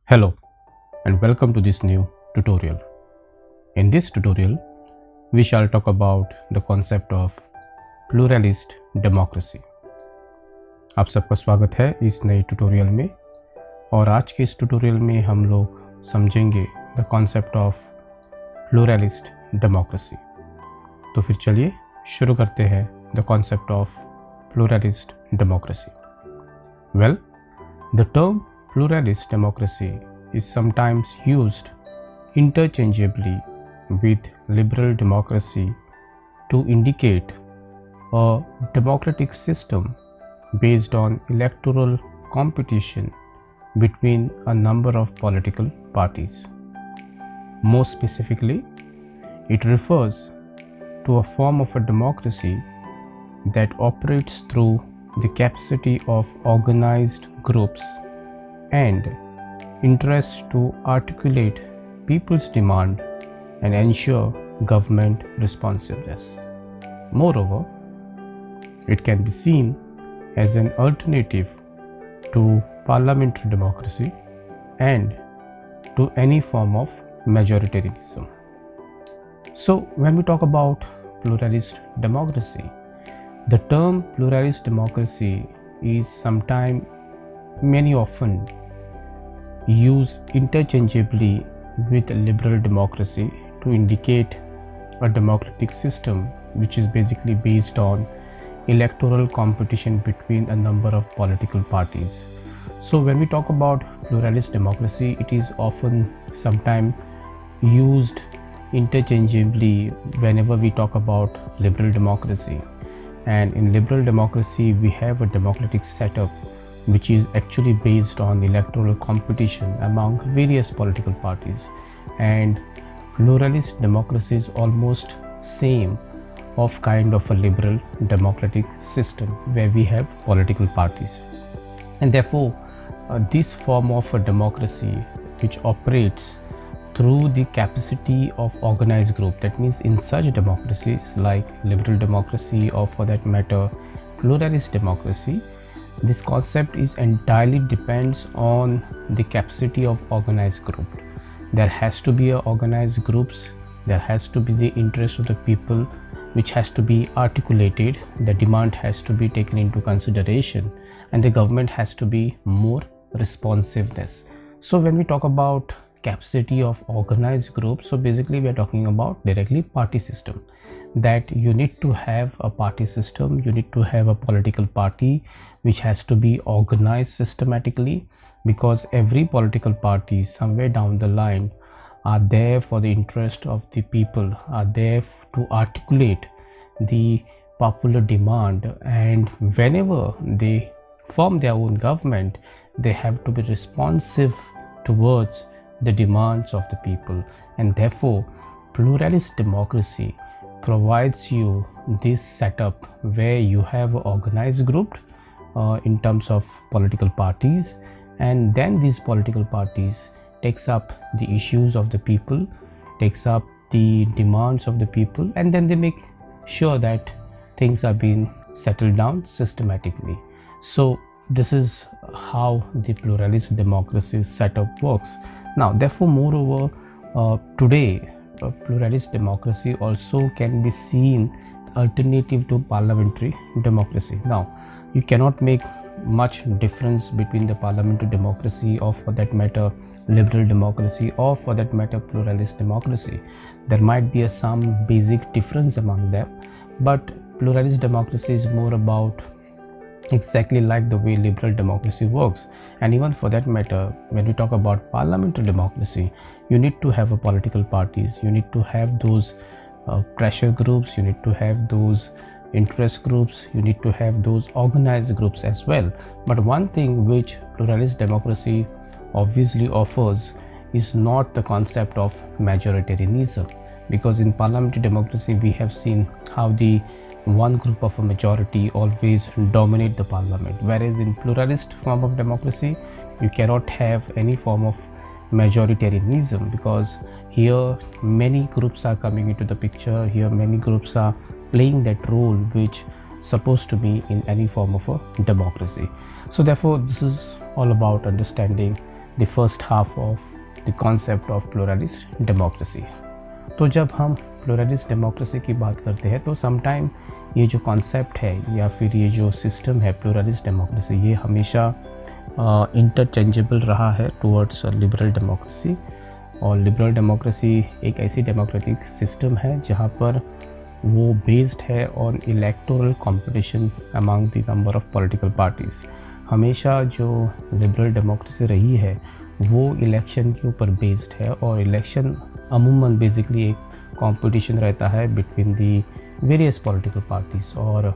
Hello and welcome to this new tutorial. In this tutorial, we shall talk about the concept of pluralist democracy. आप सबका स्वागत है इस नए tutorial में और आज के इस ट्यूटोरियल में हम लोग समझेंगे the concept of pluralist democracy. तो फिर चलिए शुरू करते हैं the concept of pluralist democracy. Well, the term Pluralist democracy is sometimes used interchangeably with liberal democracy to indicate a democratic system based on electoral competition between a number of political parties. More specifically, it refers to a form of a democracy that operates through the capacity of organized groups and interests to articulate people's demand and ensure government responsiveness. Moreover, it can be seen as an alternative to parliamentary democracy and to any form of majoritarianism. So, when we talk about pluralist democracy, the term pluralist democracy is sometimes many often used interchangeably with liberal democracy to indicate a democratic system which is basically based on electoral competition between a number of political parties. So when we talk about pluralist democracy, it is often sometimes used interchangeably whenever we talk about liberal democracy. And in liberal democracy, we have a democratic setup which is actually based on electoral competition among various political parties, and pluralist democracy is almost same of kind of a liberal democratic system where we have political parties. And therefore this form of a democracy which operates through the capacity of organized group, that means in such democracies like liberal democracy or for that matter pluralist democracy, this concept is entirely depends on the capacity of organized group. There has to be organized groups, there has to be the interest of the people which has to be articulated, the demand has to be taken into consideration, and the government has to be more responsiveness. So when we talk about capacity of organized groups, so basically we are talking about directly party system, that you need to have a party system, you need to have a political party which has to be organized systematically, because every political party somewhere down the line are there for the interest of the people, are there to articulate the popular demand, and whenever they form their own government, they have to be responsive towards the demands of the people. And therefore pluralist democracy provides you this setup where you have organized group in terms of political parties, and then these political parties takes up the issues of the people, takes up the demands of the people, and then they make sure that things are being settled down systematically. So this is how the pluralist democracy setup works. Now therefore, moreover, today pluralist democracy also can be seen alternative to parliamentary democracy. Now you cannot make much difference between the parliamentary democracy or for that matter liberal democracy or for that matter pluralist democracy. There might be some basic difference among them, but pluralist democracy is more about exactly like the way liberal democracy works. And even for that matter, when we talk about parliamentary democracy, you need to have a political parties, you need to have those pressure groups, you need to have those interest groups, you need to have those organized groups as well. But one thing which pluralist democracy obviously offers is not the concept of majoritarianism, because in parliamentary democracy we have seen how the one group of a majority always dominate the parliament, whereas in pluralist form of democracy you cannot have any form of majoritarianism, because here many groups are coming into the picture, here many groups are playing that role which supposed to be in any form of a democracy. So therefore this is all about understanding the first half of the concept of pluralist democracy. तो जब हम pluralist democracy की बात करते हैं तो sometime ये जो कॉन्सेप्ट है या फिर ये जो सिस्टम है प्लूरलिस्ट डेमोक्रेसी, ये हमेशा इंटरचेंजेबल रहा है टुवर्ड्स लिबरल डेमोक्रेसी। और लिबरल डेमोक्रेसी एक ऐसी डेमोक्रेटिक सिस्टम है जहाँ पर वो बेस्ड है on electoral competition among the number of political parties. हमेशा जो लिबरल डेमोक्रेसी रही है वो इलेक्शन के ऊपर बेस्ड है, और इलेक्शन अमूमन बेसिकली एक कंपटीशन रहता है between the various political parties. और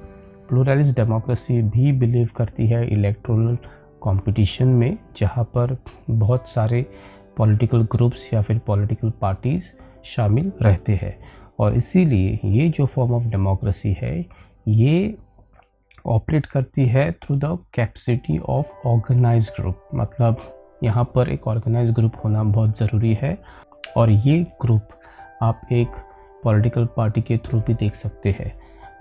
प्लूरलिस्ट डेमोक्रेसी भी बिलीव करती है इलेक्टोरल कंपटीशन में, जहाँ पर बहुत सारे पॉलिटिकल ग्रुप्स या फिर पॉलिटिकल पार्टीज़ शामिल रहते हैं। और इसीलिए ये जो फॉर्म ऑफ डेमोक्रेसी है ये ऑपरेट करती है through the capacity of organised group. मतलब यहाँ पर एक ऑर्गेनाइज्ड ग्रुप होना बहुत ज़रूरी है, और ये ग्रुप आप एक पॉलिटिकल पार्टी के थ्रू भी देख सकते हैं।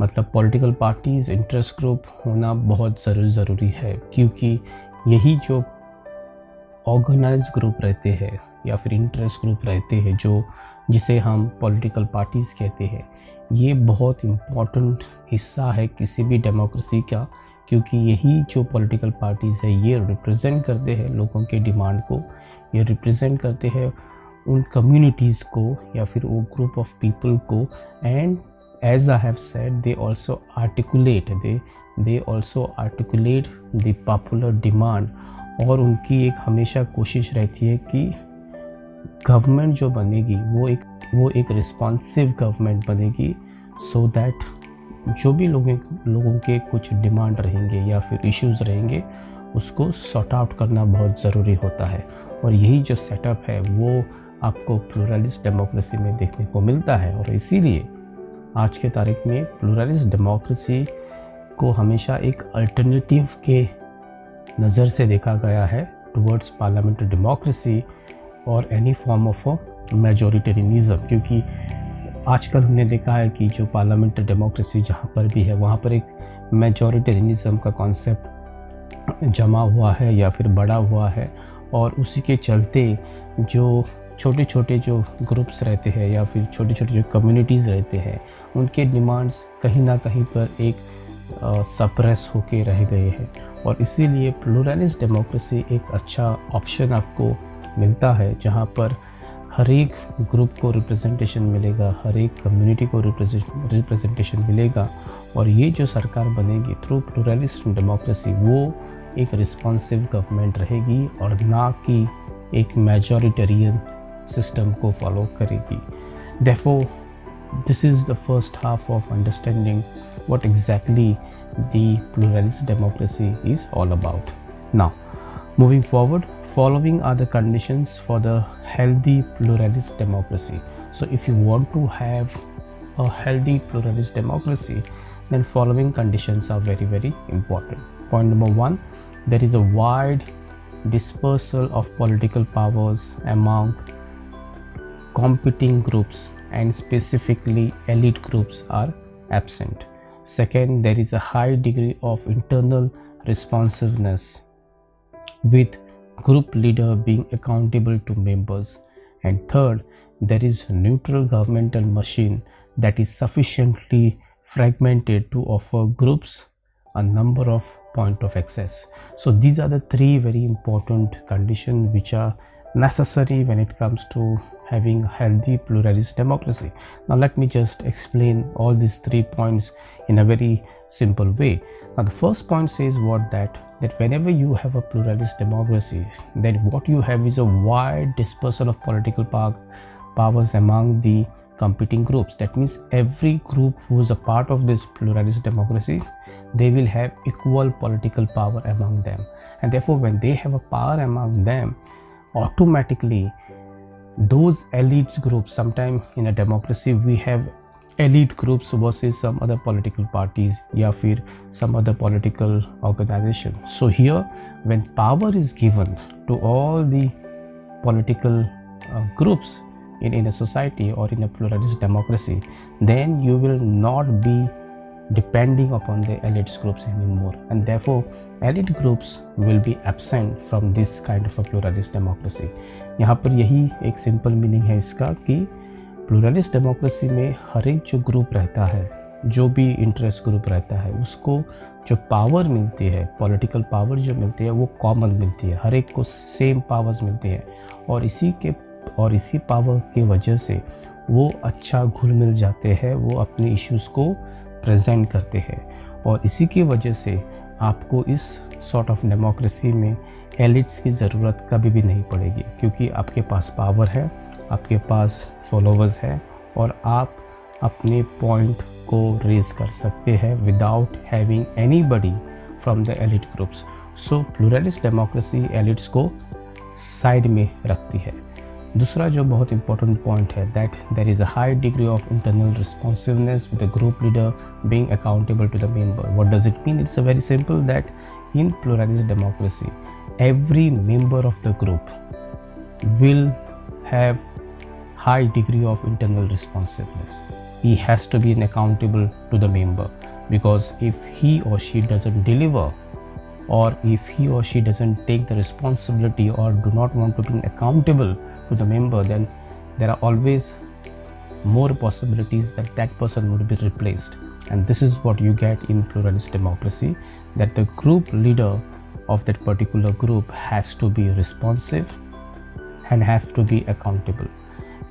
मतलब पॉलिटिकल पार्टीज़ इंटरेस्ट ग्रुप होना बहुत ज़रूरी है, क्योंकि यही जो ऑर्गेनाइज्ड ग्रुप रहते हैं या फिर इंटरेस्ट ग्रुप रहते हैं जो जिसे हम पॉलिटिकल पार्टीज़ कहते हैं, ये बहुत इम्पॉर्टेंट हिस्सा है किसी भी डेमोक्रेसी का, क्योंकि यही जो पॉलिटिकल पार्टीज़ है ये रिप्रेजेंट करते हैं लोगों के डिमांड को, ये रिप्रेजेंट करते हैं उन कम्युनिटीज़ को या फिर वो ग्रुप ऑफ पीपल को। And as I have said they also articulate the popular demand. और उनकी एक हमेशा कोशिश रहती है कि गवर्नमेंट जो बनेगी वो एक रिस्पॉन्सिव गवर्नमेंट बनेगी, सो दैट जो भी लोगों के कुछ डिमांड रहेंगे या फिर इश्यूज़ रहेंगे उसको सॉर्ट आउट करना बहुत ज़रूरी होता है। और यही जो सेटअप है वो आपको प्लूरलिस्ट डेमोक्रेसी में देखने को मिलता है। और इसीलिए आज के तारीख में प्लूरलिस्ट डेमोक्रेसी को हमेशा एक अल्टरनेटिव के नज़र से देखा गया है टुवर्ड्स पार्लियामेंट्री डेमोक्रेसी और एनी फॉर्म ऑफ मेजॉरिटेरियनिज्म। क्योंकि आजकल हमने देखा है कि जो पार्लियामेंट्री डेमोक्रेसी जहाँ पर भी है वहाँ पर एक मेजॉरिटेरियनिज्म का कॉन्सेप्ट जमा हुआ है या फिर बढ़ा हुआ है, और उसी के चलते जो छोटे छोटे जो ग्रुप्स रहते हैं या फिर छोटे छोटे जो कम्युनिटीज़ रहते हैं उनके डिमांड्स कहीं ना कहीं पर एक सप्रेस होके रह गए हैं। और इसीलिए प्लूरलिस्ट डेमोक्रेसी एक अच्छा ऑप्शन आपको मिलता है, जहाँ पर हर एक ग्रुप को रिप्रेजेंटेशन मिलेगा, हर एक कम्युनिटी को रिप्रेजेंटेशन मिलेगा। और ये जो सरकार बनेगी थ्रू प्लूरलिस्ट डेमोक्रेसी वो एक रिस्पॉन्सिव गवर्नमेंट रहेगी और ना कि एक मेजॉरिटेरियन सिस्टम को फॉलो करेगी। Therefore, this is the first half of understanding what exactly the pluralist democracy is all about. Now, moving forward, following are the conditions for the healthy pluralist democracy. So if you want to have a healthy pluralist democracy, then following conditions are very, very important. Point number one, there is a wide dispersal of political powers among competing groups, and specifically elite groups are absent. Second, there is a high degree of internal responsiveness, with group leader being accountable to members. And third, there is neutral governmental machine that is sufficiently fragmented to offer groups a number of point of access. So these are the three very important conditions which are necessary when it comes to having healthy pluralist democracy. Now let me just explain all these 3 points in a very simple way. Now the first point says that whenever you have a pluralist democracy, then what you have is a wide dispersal of political powers among the competing groups. That means every group who is a part of this pluralist democracy, they will have equal political power among them, and therefore when they have a power among them, automatically those elite groups, sometimes in a democracy we have elite groups versus some other political parties या फिर some other political organization. So here when power is given to all the political groups in a society or in a pluralist democracy, then you will not be depending upon the elite groups anymore, and therefore elite groups will be absent from this kind of a pluralist democracy. यहाँ पर यही एक simple meaning है इसका कि pluralist democracy में हर एक जो ग्रुप रहता है, जो भी इंटरेस्ट ग्रुप रहता है, उसको जो पावर मिलती है, पॉलिटिकल पावर जो मिलती है, वो कॉमन मिलती है, हर एक को सेम पावर्स मिलती हैं, और इसी पावर की वजह से वो अच्छा घुल मिल जाते हैं, वो अपने इश्यूज़ को प्रेजेंट करते हैं, और इसी की वजह से आपको इस सॉर्ट ऑफ डेमोक्रेसी में एलिट्स की ज़रूरत कभी भी नहीं पड़ेगी, क्योंकि आपके पास पावर है, आपके पास फॉलोवर्स है, और आप अपने पॉइंट को रेज कर सकते हैं without having anybody from the elite groups. So pluralist democracy elites को साइड में रखती है. दूसरा जो बहुत इंपॉर्टेंट पॉइंट है, that there is a high degree of internal responsiveness with the group leader being accountable to the member. What does it mean? It's a very simple that in pluralist democracy every member of the group will have high degree of internal responsiveness. He has to be accountable to the member, because if he or she doesn't deliver, or if he or she doesn't take the responsibility or do not want to be accountable to the member, then there are always more possibilities that that person would be replaced. And this is what you get in pluralist democracy, that the group leader of that particular group has to be responsive and have to be accountable.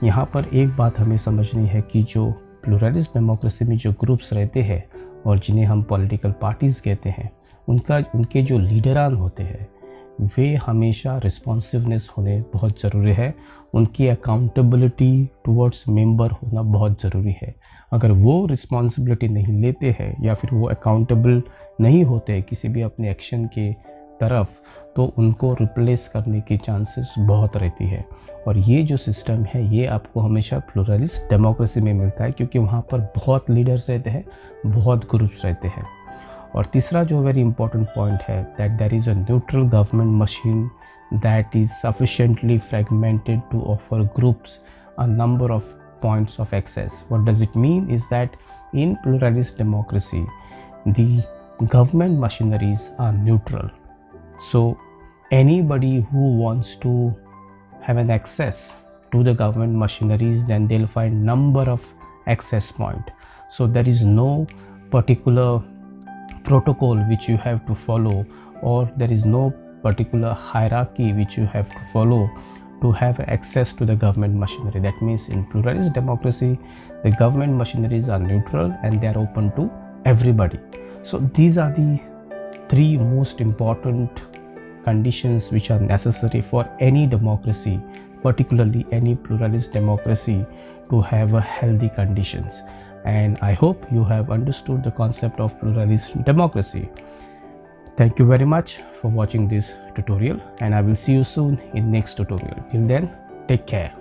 यहाँ पर एक बात हमें समझनी है कि जो pluralist democracy में जो ग्रुप्स रहते हैं और जिन्हें हम पॉलिटिकल पार्टीज़ कहते हैं, उनके जो लीडरान होते हैं वे हमेशा रिस्पॉन्सिवनेस होने बहुत ज़रूरी है, उनकी अकाउंटेबिलिटी टुवर्ड्स मेंबर होना बहुत ज़रूरी है. अगर वो रिस्पॉन्सिबिलिटी नहीं लेते हैं या फिर वो अकाउंटेबल नहीं होते किसी भी अपने एक्शन के तरफ, तो उनको रिप्लेस करने की चांसेस बहुत रहती है. और ये जो सिस्टम है ये आपको हमेशा प्लूरलिस्ट डेमोक्रेसी में मिलता है, क्योंकि वहाँ पर बहुत लीडर्स रहते हैं, बहुत ग्रुप्स रहते हैं. और तीसरा जो वेरी इंपॉर्टेंट पॉइंट है, that there is a neutral government machine that is sufficiently fragmented to offer groups a number of points of access. What does it mean is that in pluralist democracy the government machineries are neutral. So anybody who wants to have an access to the government machineries, then they'll find number of access point. So there is no particular protocol which you have to follow, or there is no particular hierarchy which you have to follow to have access to the government machinery. That means in pluralist democracy the government machineries are neutral and they are open to everybody. So these are the three most important conditions which are necessary for any democracy, particularly any pluralist democracy, to have a healthy conditions. And I hope you have understood the concept of pluralist democracy. Thank you very much for watching this tutorial, and I will see you soon in next tutorial. Till then, take care.